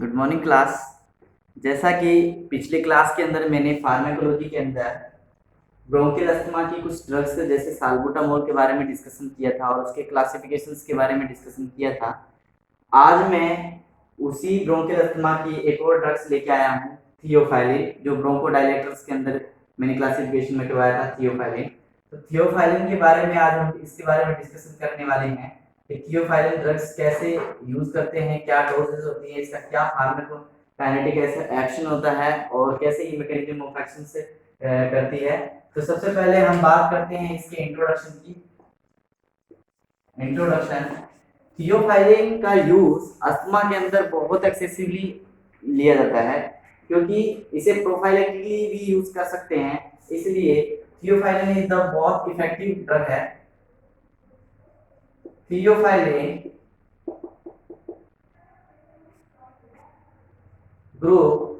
Good morning class. जैसा कि पिछले क्लास के अंदर मैंने फार्माकोलॉजी के अंदर ब्रोंकियल अस्थमा की कुछ ड्रग्स जैसे साल्बुटामोल के बारे में डिस्कशन किया था और उसके क्लासिफिकेशंस के बारे में डिस्कशन किया था। आज मैं उसी ब्रोंकियल अस्थमा की एक और ड्रग्स लेके आया हूँ, थियोफाइलिन, जो ब्रोंकोडायलेटर्स के अंदर मैंने क्लासिफिकेशन में करवाया था थियोफाइलिन। तो थियोफाइलिन के बारे में आज हम इसके बारे में डिस्कशन करने वाले हैं कि थियोफाइलिन ड्रग्स कैसे यूज करते हैं, क्या डोजेज होती है, इसका क्या फार्माकोकाइनेटिक एक्शन होता है और कैसे ये मैकेनिज्म ऑफ एक्शन से करती है। तो सबसे पहले हम बात करते हैं इसके इंट्रोडक्शन की। इंट्रोडक्शन। थियोफाइलिन का यूज अस्थमा के अंदर बहुत एक्सेसिवली लिया जाता है, क्योंकि इसे प्रोफाइलेक्टिकली भी यूज कर सकते हैं, इसलिए थियोफाइलिन इज द बहुत इफेक्टिव ड्रग है। Theophylline group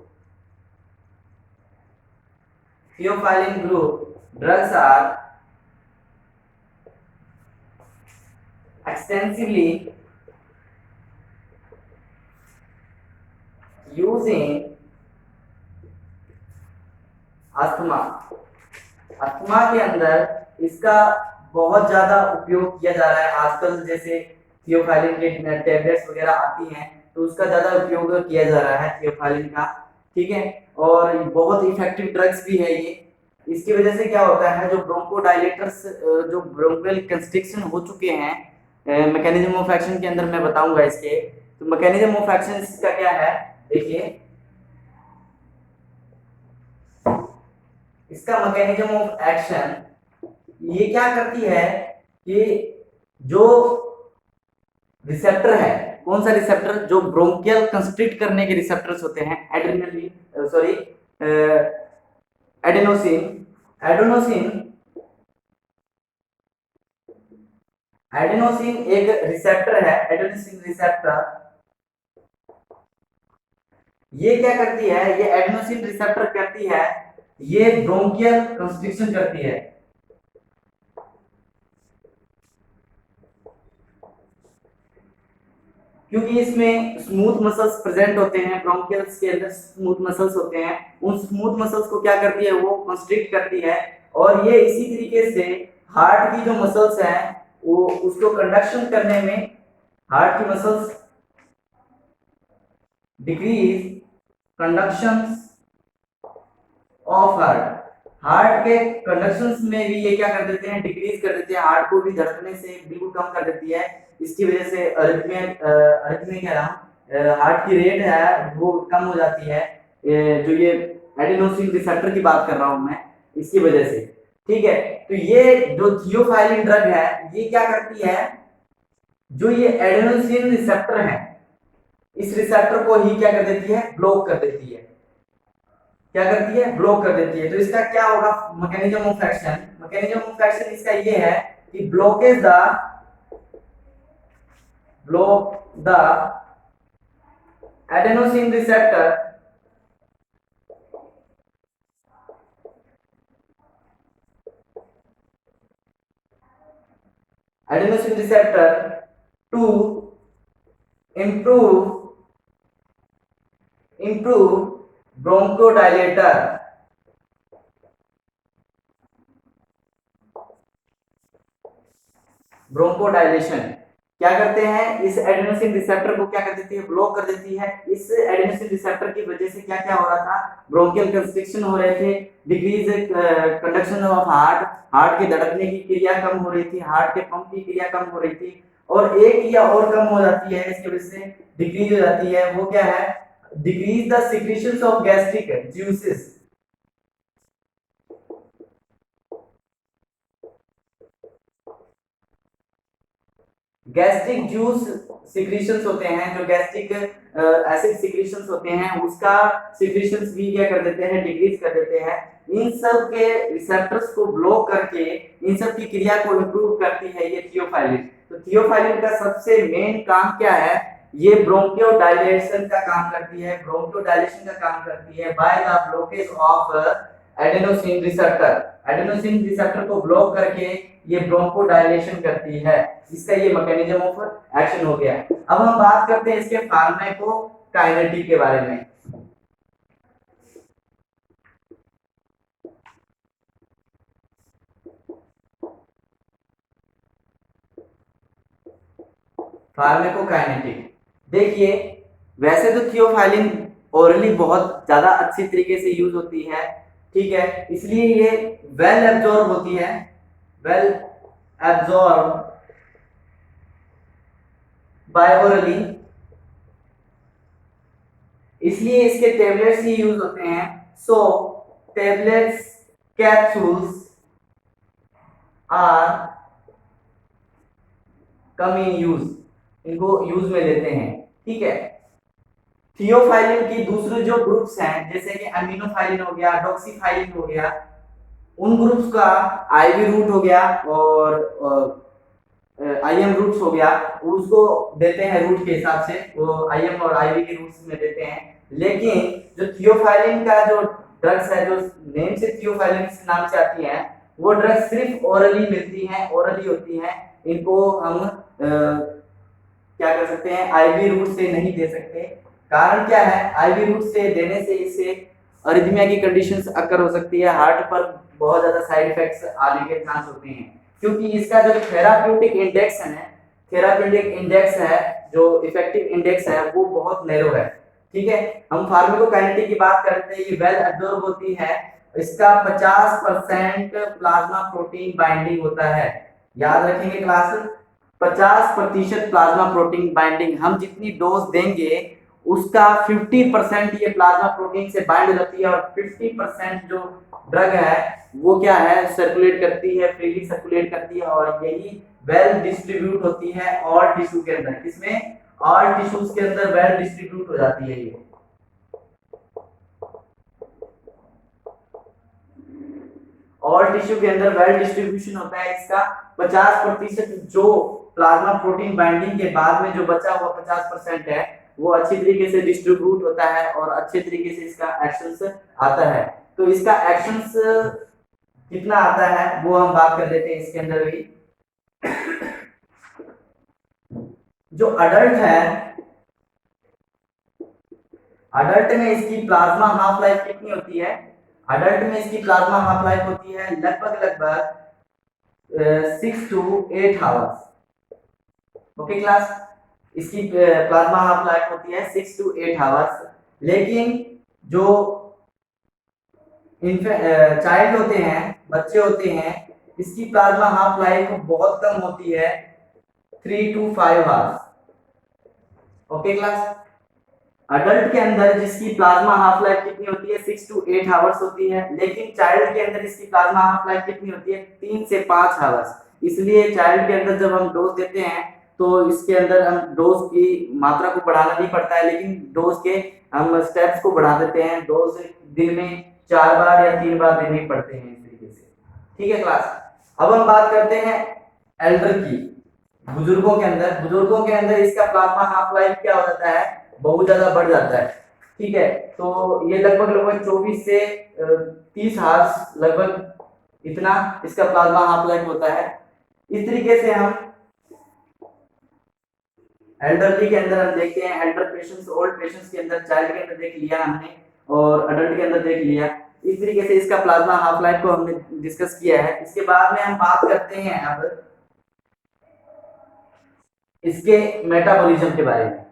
Theophylline group drugs are extensively used in asthma. Asthma के अंदर इसका बहुत ज्यादा उपयोग किया जा रहा है आजकल। जैसे थियोफाइलिन के टैबलेट्स वगैरह आती हैं तो उसका ज्यादा उपयोग किया जा रहा है थियोफाइलिन का, ठीक है। और बहुत इफेक्टिव ड्रग्स भी है ये। इसकी वजह से क्या होता है, जो ब्रोंकोडायलेटर्स, जो ब्रोंकियल कंस्ट्रिक्शन हो चुके हैं, मैकेनिज्म ऑफ एक्शन के अंदर मैं बताऊंगा इसके। तो मैकेनिज्म ऑफ एक्शन इसका क्या है, देखिए। इसका मैकेनिज्म ऑफ एक्शन ये क्या करती है कि जो रिसेप्टर है, कौन सा रिसेप्टर, जो ब्रोंकियल कंस्ट्रिक्ट करने के रिसेप्टर्स होते हैं, adrenaline sorry adenosine adenosine adenosine एक रिसेप्टर है, एडेनोसिन रिसेप्टर। ये क्या करती है, ये एडेनोसिन रिसेप्टर करती है, ये ब्रोंकियल कंस्ट्रिक्शन करती है। क्योंकि इसमें स्मूथ मसल्स प्रेजेंट होते हैं, ब्रोंकियल्स के अंदर स्मूथ मसल्स होते हैं, उन स्मूथ मसल्स को क्या करती है, वो कंस्ट्रिक्ट करती है। और ये इसी तरीके से हार्ट की जो मसल्स हैं वो उसको कंडक्शन करने में, हार्ट की muscles decrease conduction of heart, heart के कंडक्शंस में भी ये क्या कर देते हैं, डिक्रीज कर देते हैं, हार्ट को भी धड़कने से बिल्कुल कम कर देती है। इसकी वजह से अरिथमिया कह रहा हूँ, हार्ट की रेट है वो कम हो जाती है। जो ये एडेनोसिन रिसेप्टर की बात कर रहा हूँ मैं, इसकी वजह से, ठीक है। तो ये जो थियोफाइलिन ड्रग है ये क्या करती है, जो ये एडेनोसिन रिसेप्टर है, इस रिसेप्टर को ही क्या कर देती है, ब्लॉक कर देती है। क्या करती है, ब्लॉक कर देती है। तो इसका क्या होगा mechanism of action, mechanism of action इसका ये है कि block the adenosine receptor to improve bronchodilator, bronchodilation. क्या करते हैं, इस एडेनोसिन रिसेप्टर को क्या कर देती है, ब्लॉक कर देती है। इस एडेनोसिन रिसेप्टर की वजह से क्या क्या हो रहा था, ब्रोंकियल कंस्ट्रिक्शन हो रहे थे, decrease conduction of heart, heart के धड़कने की क्रिया कम हो रही थी, हार्ट के पंप की क्रिया कम हो रही थी। और एक क्रिया और कम हो जाती है, इसकी वजह से डिक्रीज हो जाती है, वो क्या है, decrease the secretions of gastric juices. Gastric juice secretions होते हैं, जो गैस्ट्रिक एसिड सिक्रीशंस होते हैं उसका सिक्रीशंस भी क्या कर देते हैं, डिक्रीज कर देते हैं। इन सब के रिसेप्टर्स को ब्लॉक करके इन सब की क्रिया को इंप्रूव करती है ये थियोफाइलिन। तो थियोफाइलिन का सबसे मेन काम क्या है, ये ब्रोंकियोडाइलेशन का काम करती है, ब्रोंकियोडाइलेशन का काम करती है by the blockage of adenosine receptor. Adenosine receptor को ब्लॉक करके ये ब्रोंकोडाइलेशन करती है। इसका ये मैकेनिज्म ऑफ एक्शन हो गया। अब हम बात करते हैं इसके काइनेटिक के बारे में। फार्माकोकाइनेटिक देखिए, वैसे तो थियोफाइलिन ओरली बहुत ज्यादा अच्छी तरीके से यूज होती है, ठीक है, इसलिए ये वेल एब्जॉर्ब होती है, वेल एब्जॉर्ब बाय ओरली, इसलिए इसके टेबलेट्स ही यूज होते हैं। So tablets capsules are come in use, इनको यूज में लेते हैं, ठीक है। थियोफाइलिन की दूसरे जो ग्रुप्स हैं जैसे कि अमीनोफाइलिन हो गया, डॉक्सीफाइलिन हो गया, उन ग्रुप्स का आईवी रूट हो गया और आईएम रूट्स हो गया, उसको देते हैं रूट के हिसाब से, वो आईएम और आईवी के रूट्स में देते हैं। लेकिन जो थियोफाइलिन का जो ड्रग्स है, जो नेम से थियोफाइलिन नाम से आती है, वो ड्रग्स सिर्फ ओरली मिलती हैं, ओरली होती हैं, इनको हम क्या कर सकते हैं, आईवी रूट से नहीं दे सकते। कारण क्या है, आईवी रूट से देने से इससे अरिथमिया की कंडीशंस अकर हो सकती है, हार्ट पर बहुत ज्यादा साइड इफेक्ट्स आने के चांस होते हैं, क्योंकि इसका जो थेराप्यूटिक इंडेक्स है, थेराप्यूटिक इंडेक्स है, जो इफेक्टिव इंडेक्स है, वो बहुत नैरो है, ठीक है। हम फार्माकोकाइनेटिक की बात करते हैं, ये वेल एब्जॉर्ब होती है, इसका 50% प्लाज्मा प्रोटीन बाइंडिंग होता है, याद रखेंगे क्लास, 50% प्लाज्मा प्रोटीन बाइंडिंग, हम जितनी डोज देंगे उसका 50% ये प्लाज्मा प्रोटीन से बाइंड हो जाती है, और 50% जो ड्रग है वो क्या है, सर्कुलेट करती है, फ्रीली सर्कुलेट करती है, और यही वेल डिस्ट्रीब्यूट होती है ऑल टिश्यू के अंदर, किसमें, ऑल टिश्यूज के अंदर वेल डिस्ट्रीब्यूट हो जाती है ये। ऑल टिश्यू के अंदर वेल डिस्ट्रीब्यूशन होता है इसका, 50% जो प्लाज्मा प्रोटीन बाइंडिंग के बाद में जो बचा हुआ 50% है, वो अच्छी तरीके से डिस्ट्रीब्यूट होता है और अच्छे तरीके से इसका एक्शंस आता है। तो इसका एक्शंस कितना आता है वो हम बात कर लेते हैं इसके अंदर भी। जो अडल्ट है, अडल्ट में इसकी प्लाज्मा हाफ लाइफ कितनी होती है, अडल्ट में इसकी प्लाज्मा हाफ लाइफ होती है लगभग 6 to 8 आवर्स, ओके क्लास, इसकी प्लाज्मा हाफ लाइफ होती है 6 to 8 आवर्स। लेकिन जो चाइल्ड होते हैं, बच्चे होते हैं, इसकी प्लाज्मा हाफ लाइफ बहुत कम होती है, 3 to 5 hours, okay class. Adult के अंदर जिसकी प्लाज्मा हाफ लाइफ कितनी होती है, 6 to 8 आवर्स होती है, लेकिन चाइल्ड के अंदर इसकी प्लाज्मा हाफ लाइफ कितनी होती है, 3 से 5 आवर्स। इसलिए चाइल्ड के अंदर जब हम डोज देते हैं तो इसके अंदर हम डोज की मात्रा को बढ़ाना नहीं पड़ता है, लेकिन डोज के हम स्टेप्स को बढ़ा देते हैं, डोज दिन में 4 बार या 3 बार देने पड़ते हैं इस तरीके से, ठीक है क्लास। अब हम बात करते हैं एल्डर की, बुजुर्गों के अंदर इसका प्लाज्मा हाफ लाइफ क्या हो जाता है, बहुत ज्यादा बढ़ जाता है, ठीक है। तो ये लगभग 24 से 30 आवर्स लगभग इतना इसका प्लाज्मा हाफ लाइफ होता है। इस तरीके से हम एल्डरली के अंदर हम देखते हैं, एल्डर पेशेंट्स, ओल्ड पेशेंट्स के अंदर, चाइल्ड के अंदर देख लिया हमने और अडल्ट के अंदर देख लिया। इस तरीके से इसका प्लाज्मा हाफ लाइफ को हमने डिस्कस किया है। इसके बाद में हम बात करते हैं अब इसके मेटाबॉलिज्म के बारे में।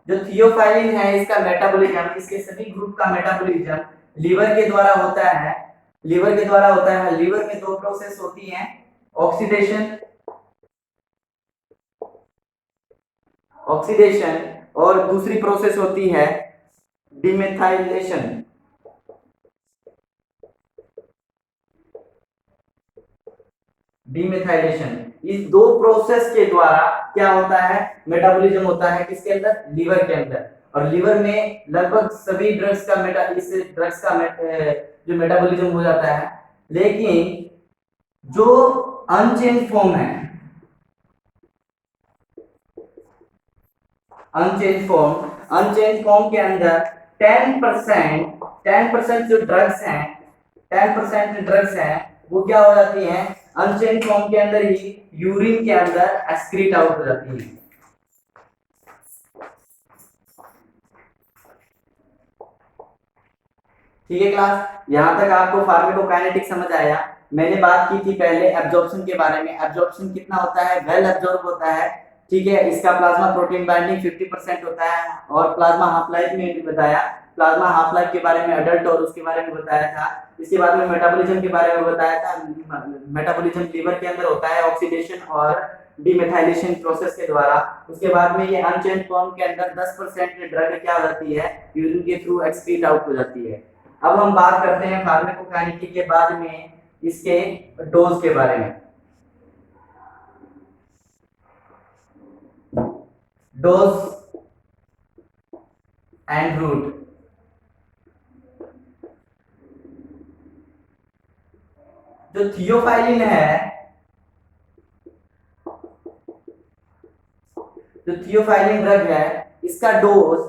जो थियोफाइलिन है इसका मेटाबॉलिज्म, इसके सभी ग्रुप का मेटाबॉलिज्म लीवर के द्वारा होता है, लीवर में 2 प्रोसेस होती हैं, ऑक्सीडेशन और दूसरी प्रोसेस होती है डिमेथाइलेशन। इस 2 प्रोसेस के द्वारा क्या होता है, मेटाबॉलिज्म होता है किसके अंदर, लीवर के अंदर। और लीवर में लगभग सभी ड्रग्स का जो मेटाबॉलिज्म हो जाता है। लेकिन जो अनचेंज फॉर्म है, अनचेंज फॉर्म के अंदर 10% जो ड्रग्स हैं, 10% ड्रग्स हैं वो क्या हो जाती हैं, अनचेंज फॉर्म के अंदर ही यूरिन के अंदर एक्सक्रीट आउट हो जाती है। ठीक है क्लास, यहां तक आपको फार्माकोकाइनेटिक्स समझ आया। मैंने बात की थी पहले एब्जॉर्प्शन के बारे में। एब्जॉर्प्शन कितना होता है, वेल एब्जॉर्ब होता है। ठीक है, इसका प्लाज्मा प्रोटीन बाइंडिंग 50% होता है। और प्लाज्मा हाफ लाइफ में बताया, प्लाज्मा हाफ लाइफ के बारे में अडल्ट और उसके बारे में बताया था। इसके बाद में मेटाबॉलिज्म के बारे में बताया था। मेटाबॉलिज्म लीवर के अंदर होता है ऑक्सीडेशन और डीमेथाइलेशन प्रोसेस के द्वारा। उसके बाद में ये अनचेंज फॉर्म के अंदर 10% ड्रग क्या हो जाती है, यूरिन के थ्रू एक्सक्रीट आउट हो जाती है। अब हम बात करते हैं फार्माकोकाइनेटिक्स के बाद में इसके डोज के बारे में। Dose and route. जो थियोफाइलिन है, जो थियोफाइलिन ड्रग है, इसका डोज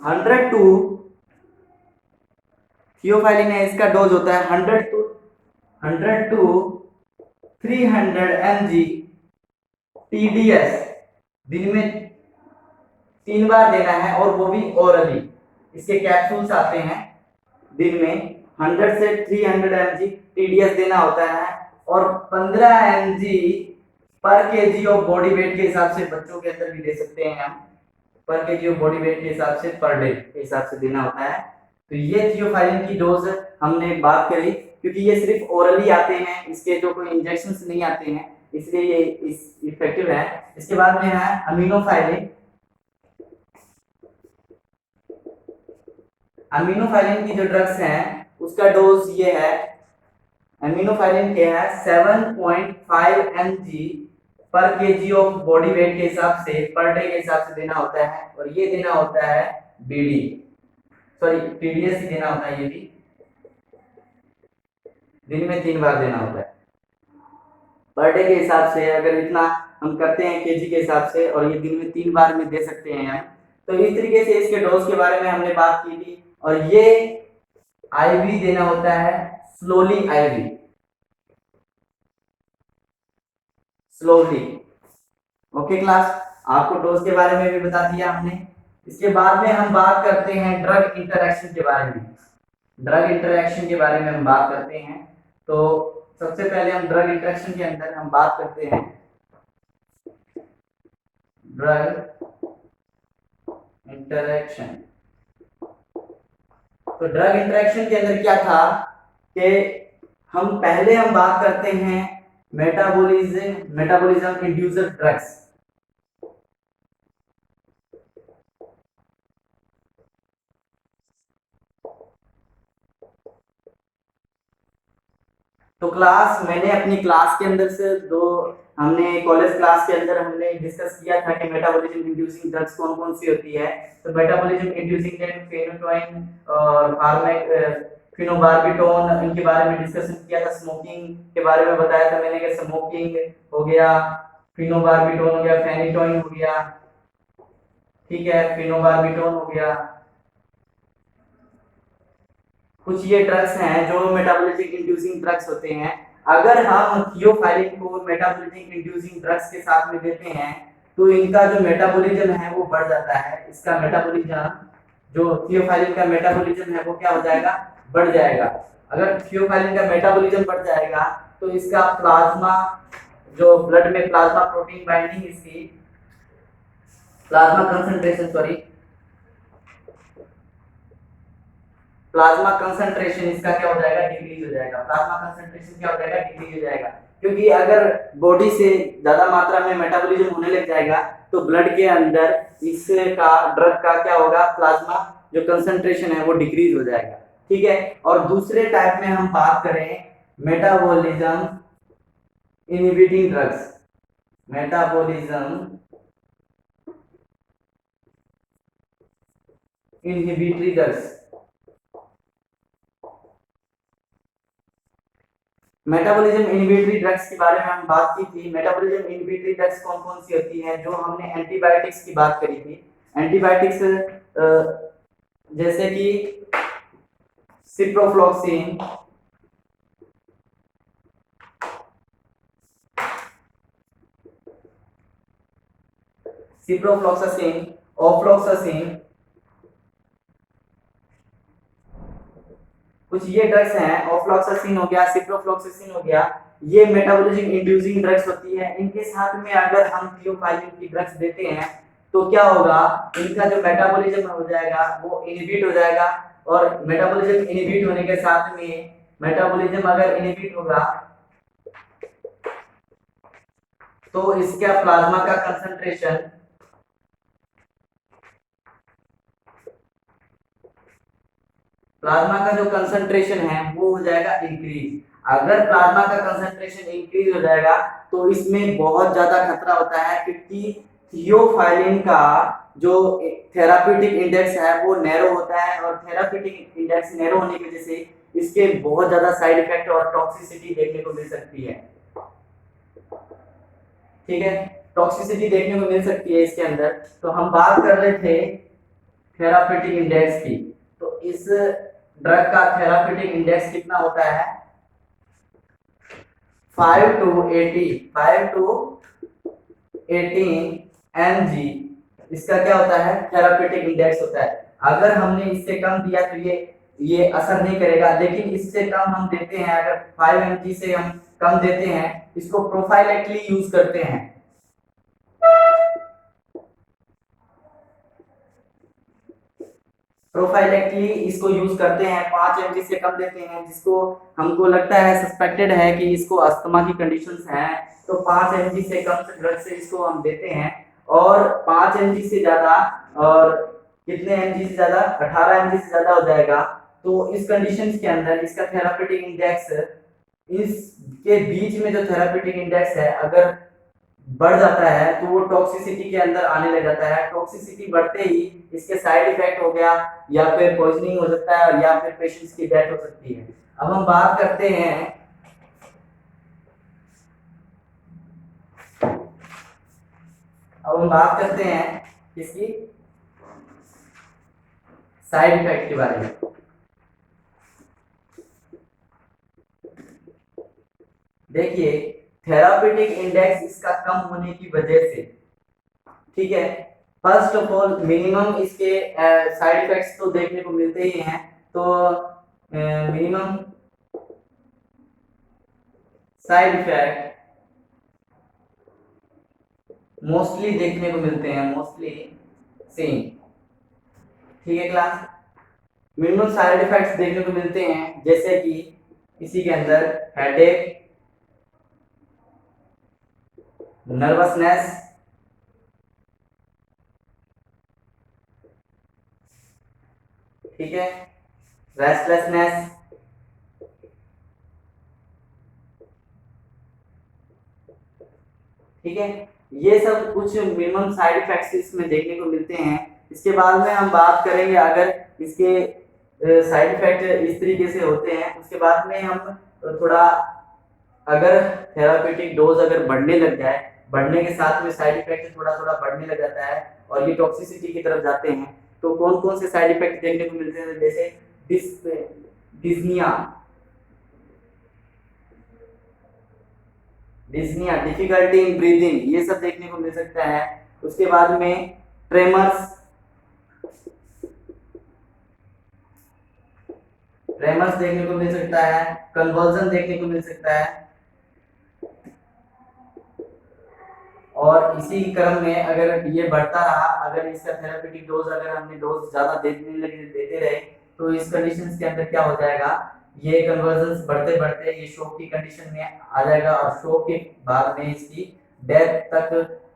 100 टू, थियोफाइलिन है इसका डोज होता है 100 टू 300 mg TDS दिन में 3 बार देना है, और वो भी ओरली। इसके कैप्सूल्स आते हैं दिन में 100 से 300 mg TDS देना होता है, और 15 mg पर केजी ऑफ बॉडी वेट के हिसाब से बच्चों के अंदर भी दे सकते हैं हम। पर केजी ऑफ बॉडी वेट के हिसाब से पर डे के हिसाब से देना होता है। तो ये थियोफाइलिन की डोज हमने बात करी, क्योंकि ये सिर्फ ओरली आते हैं, इसके जो कोई इंजेक्शंस नहीं आते हैं, इसलिए ये इफेक्टिव है। इसके बाद में है अमीनोफाइलिन। अमीनोफाइलिन की जो ड्रग्स हैं उसका डोज ये है, अमीनोफाइलिन के है 7.5 mg पर केजी ऑफ बॉडी वेट के हिसाब से पर डे के हिसाब से देना होता है, और ये देना होता है बीडी, सॉरी टीडीएस ही देना होता है। ये भी दिन में 3 बार देना होता है पर डे के हिसाब से। अगर इतना हम करते हैं केजी के हिसाब से, और ये दिन में 3 बार में दे सकते हैं हम। तो इस तरीके से इसके डोज के बारे में हमने बात की थी। और ये आईवी देना होता है, slowly IV, slowly. Okay class, आपको डोज के बारे में भी बता दिया हमने। इसके बाद में हम बात करते हैं ड्रग इंटरैक्शन के बारे में। ड्रग इंटरैक्शन के बारे में हम बात करते हैं। तो सबसे पहले हम ड्रग इंटरैक्शन के अंदर हम बात करते हैं ड्रग इंटरैक्शन। तो ड्रग इंटरैक्शन के अंदर क्या था कि हम पहले हम बात करते हैं मेटाबॉलिज्म इंड्यूसर ड्रग्स। तो क्लास, मैंने अपनी क्लास के अंदर से हमने कॉलेज क्लास के अंदर हमने डिस्कस किया था कि मेटाबॉलिज्म इंड्यूसिंग ड्रग्स कौन कौन सी होती है। तो मेटाबॉलिज्म इंड्यूसिंग ड्रग फेनोटोइन और फिनोबार्बिटोन, इनके बारे में डिस्कशन किया था। स्मोकिंग के बारे में बताया था मैंने कि स्मोकिंग हो गया, फिनोबार्बिटोन हो गया, फेनिटोइन हो गया, ठीक है, फिनोबार्बिटोन हो गया। कुछ ये ड्रग्स हैं जो मेटाबॉलिज्म इंड्यूसिंग ड्रग्स होते हैं। अगर हम थियोफाइलिन को मेटाबॉलिज्म इंड्यूसिंग ड्रग्स के साथ में देते हैं तो इनका जो मेटाबॉलिज्म है वो बढ़ जाता है। इसका मेटाबॉलिज्म, जो थियोफाइलिन का मेटाबॉलिज्म है वो क्या हो जाएगा, बढ़ जाएगा। अगर थियोफाइलिन का मेटाबॉलिज्म बढ़ जाएगा तो इसका प्लाज्मा, जो ब्लड में प्लाज्मा प्रोटीन बाइंडिंग, इसकी plasma concentration, sorry plasma concentration इसका क्या हो जाएगा, डिक्रीज हो जाएगा। प्लाज्मा कंसंट्रेशन क्या हो जाएगा, डिक्रीज हो जाएगा। क्योंकि अगर बॉडी से ज्यादा मात्रा में मेटाबॉलिज्म होने लग जाएगा तो ब्लड के अंदर इसका ड्रग का क्या होगा, प्लाज्मा जो कंसंट्रेशन है वो डिक्रीज हो जाएगा। ठीक है। और दूसरे टाइप में हम बात करें metabolism inhibiting drugs. Metabolism inhibitory drugs. Metabolism inhibitory drugs के बारे में हम बात की थी। मेटाबॉलिज्म इनहिबिटरी ड्रग्स कौन कौन सी होती हैं, जो हमने एंटीबायोटिक्स की बात करी थी। एंटीबायोटिक्स जैसे कि सिप्रोफ्लॉक्सिन, सिप्रोफ्लॉक्सासिन, ऑफ्लॉक्सासिन, कुछ ये ड्रग्स हैं, ऑफ्लॉक्सासिन हो गया, सिप्रोफ्लॉक्सासिन हो गया, ये मेटाबॉलिज्म इंड्यूसिंग ड्रग्स होती है। इनके साथ में अगर हम थियोफाइलिन की ड्रग्स देते हैं तो क्या होगा, इनका जो मेटाबॉलिज्म हो जाएगा वो इनहिबिट हो जाएगा, और मेटाबॉलिज्म इनहिबिट होने के साथ में, मेटाबॉलिज्म अगर इनहिबिट होगा तो इसका प्लाज्मा का कंसंट्रेशन, प्लाज्मा का जो कंसंट्रेशन है वो हो जाएगा इंक्रीज। अगर प्लाज्मा का कंसंट्रेशन इंक्रीज हो जाएगा तो इसमें बहुत ज्यादा खतरा होता है, क्योंकि थियोफाइलिन का जो थेराप्यूटिक इंडेक्स है वो नैरो होता है, और थेराप्यूटिक इंडेक्स नैरो होने की वजह से इसके बहुत ज्यादा साइड इफेक्ट और टॉक्सिसिटी देखने को मिल सकती है। ठीक है, टॉक्सिसिटी देखने को मिल सकती है इसके अंदर। तो हम बात कर रहे थे थेराप्यूटिक इंडेक्स की, तो इस ड्रग का थेराप्यूटिक इंडेक्स कितना होता है, 5 to 18 mg, इसका क्या होता है, थेराप्यूटिक इंडेक्स होता है। अगर हमने इससे कम दिया तो ये असर नहीं करेगा, लेकिन इससे कम हम देते हैं, अगर 5 mg से हम कम देते हैं, इसको प्रोफाइलेक्टली यूज करते हैं। प्रोफाइलेक्टली इसको यूज करते हैं, 5 mg से कम देते हैं, जिसको हमको लगता है, सस्पेक्टेड है कि इसको अस्थमा की कंडीशंस हैं, तो 5 mg से कम ड्रग से इसको हम देते हैं। और 5 mg से ज्यादा, और कितने mg से ज्यादा, 18 mg से ज्यादा हो जाएगा, तो इस कंडीशंस के अंदर इसका थेराप्यूटिक इंडेक्स, इसके बीच में जो थेराप्यूटिक इंडेक्स है अगर बढ़ जाता है तो वो टॉक्सिसिटी के अंदर आने लग जाता है। टॉक्सिसिटी बढ़ते ही इसके साइड इफेक्ट हो गया, या फिर पॉइजनिंग हो सकता है, या फिर पेशेंट्स की डेथ हो सकती है। अब हम बात करते हैं, इसकी साइड इफेक्ट के बारे में। देखिए, थेराप्यूटिक इंडेक्स इसका कम होने की वजह से, ठीक है, फर्स्ट ऑफ ऑल मिनिमम इसके साइड इफेक्ट्स तो देखने को मिलते ही हैं, तो मिनिमम साइड इफेक्ट मोस्टली देखने को मिलते हैं, मोस्टली सेम। ठीक है क्लास, मिनिमम साइड इफेक्ट्स देखने को मिलते हैं, जैसे कि इसी के अंदर हेडेक, नर्वसनेस, ठीक है, रेस्टलेसनेस, ठीक है, ये सब कुछ मिनिमम साइड इफेक्ट्स इसमें देखने को मिलते हैं। इसके बाद में हम बात करेंगे, अगर इसके साइड इफेक्ट इस तरीके से होते हैं, उसके बाद में हम थोड़ा, अगर थेराप्यूटिक डोज अगर बढ़ने लग जाए, बढ़ने के साथ में साइड इफेक्ट थोड़ा थोड़ा बढ़ने लग जाता है और ये टॉक्सिसिटी की तरफ जाते हैं, तो कौन कौन से साइड इफेक्ट देखने को मिलते हैं, जैसे डिस्निया, डिफिकल्टी इन ब्रीदिंग, ये सब देखने को मिल सकता है। उसके बाद में ट्रेमर्स देखने को मिल सकता है, कन्वर्जन देखने को मिल सकता है। और इसी क्रम में अगर ये बढ़ता रहा, अगर इसका थेराप्यूटिक डोज, अगर हमने डोज ज्यादा देते रहे, तो इस कंडीशंस के अंदर क्या हो जाएगा, ये कन्वर्जन्स बढ़ते बढ़ते ये शोक की कंडीशन में आ जाएगा, और शोक के बाद में इसकी डेथ तक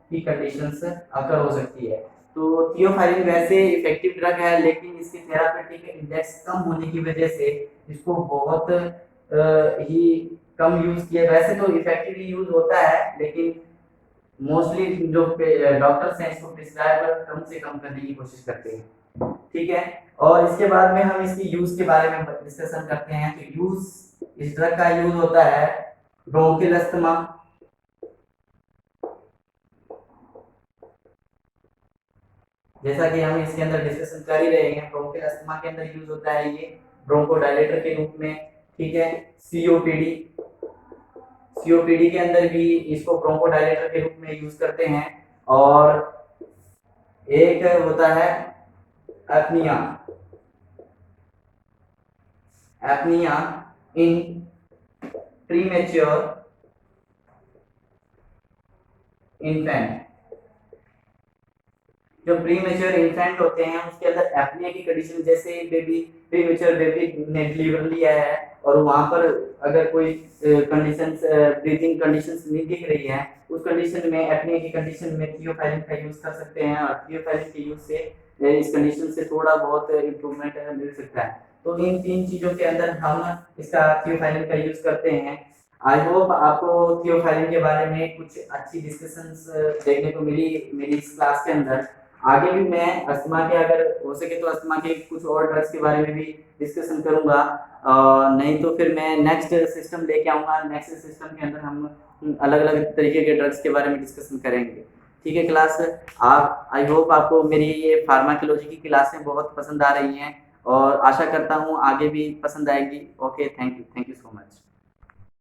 की कंडीशंस अकर हो सकती है। तो थियोफाइलिन वैसे इफेक्टिव ड्रग है, लेकिन इसके थेराप्यूटिक इंडेक्स कम होने की वजह से इसको बहुत ही कम यूज किया। वैसे तो इफेक्टिवली यूज होता है, लेकिन मोस्टली जो डॉक्टर्स हैं इसको प्रिस्क्राइब कम से कम करने की कोशिश करते हैं। ठीक है, और इसके बाद में हम इसकी यूज के बारे में डिस्कशन करते हैं। तो यूज, इस ड्रग का यूज होता है ब्रोंकियल अस्थमा, जैसा कि हम इसके अंदर डिस्कशन कर ही रहे हैं। ब्रोंकियल अस्थमा के अंदर यूज होता है ये ब्रोंकोडायलेटर के रूप में। ठीक है, सीओपीडी के अंदर भी इसको ब्रोंकोडायलेटर के रूप में यूज करते हैं। और एक होता है एपनिया, एपनिया इन प्रीमेच्योर इन्फेंट। जो प्रीमेच्योर इन्फेंट होते हैं उसके अंदर एपनिया की कंडीशन, जैसे बेबी प्रीमेच्योर बेबी ने डिलीवर लिया है और वहां पर अगर कोई कंडीशंस, ब्रीथिंग कंडीशंस नहीं दिख रही है, उस कंडीशन में एपनिया की कंडीशन में थियोफाइलिन का यूज कर सकते हैं और थियोफाइलिन के यूज से इस कंडीशन से थोड़ा बहुत इम्प्रूवमेंट मिल सकता है। तो इन तीन चीजों के अंदर हम इसका थियोफाइलिन का यूज करते हैं। आई होप आपको थियोफाइलिन के बारे में कुछ अच्छी डिस्कशंस देखने को मिली मेरी इस क्लास के अंदर। आगे भी मैं अस्थमा के, अगर हो सके तो अस्थमा के कुछ और ड्रग्स के बारे में भी डिस्कशन करूंगा, नहीं तो फिर मैं नेक्स्ट सिस्टम लेके आऊंगा। नेक्स्ट सिस्टम के अंदर हम अलग अलग तरीके के ड्रग्स के बारे में डिस्कशन करेंगे। ठीक है क्लास, आप आई होप आपको मेरी ये फार्माकोलॉजी की क्लासें बहुत पसंद आ रही हैं और आशा करता हूँ आगे भी पसंद आएगी। Okay, thank you so much.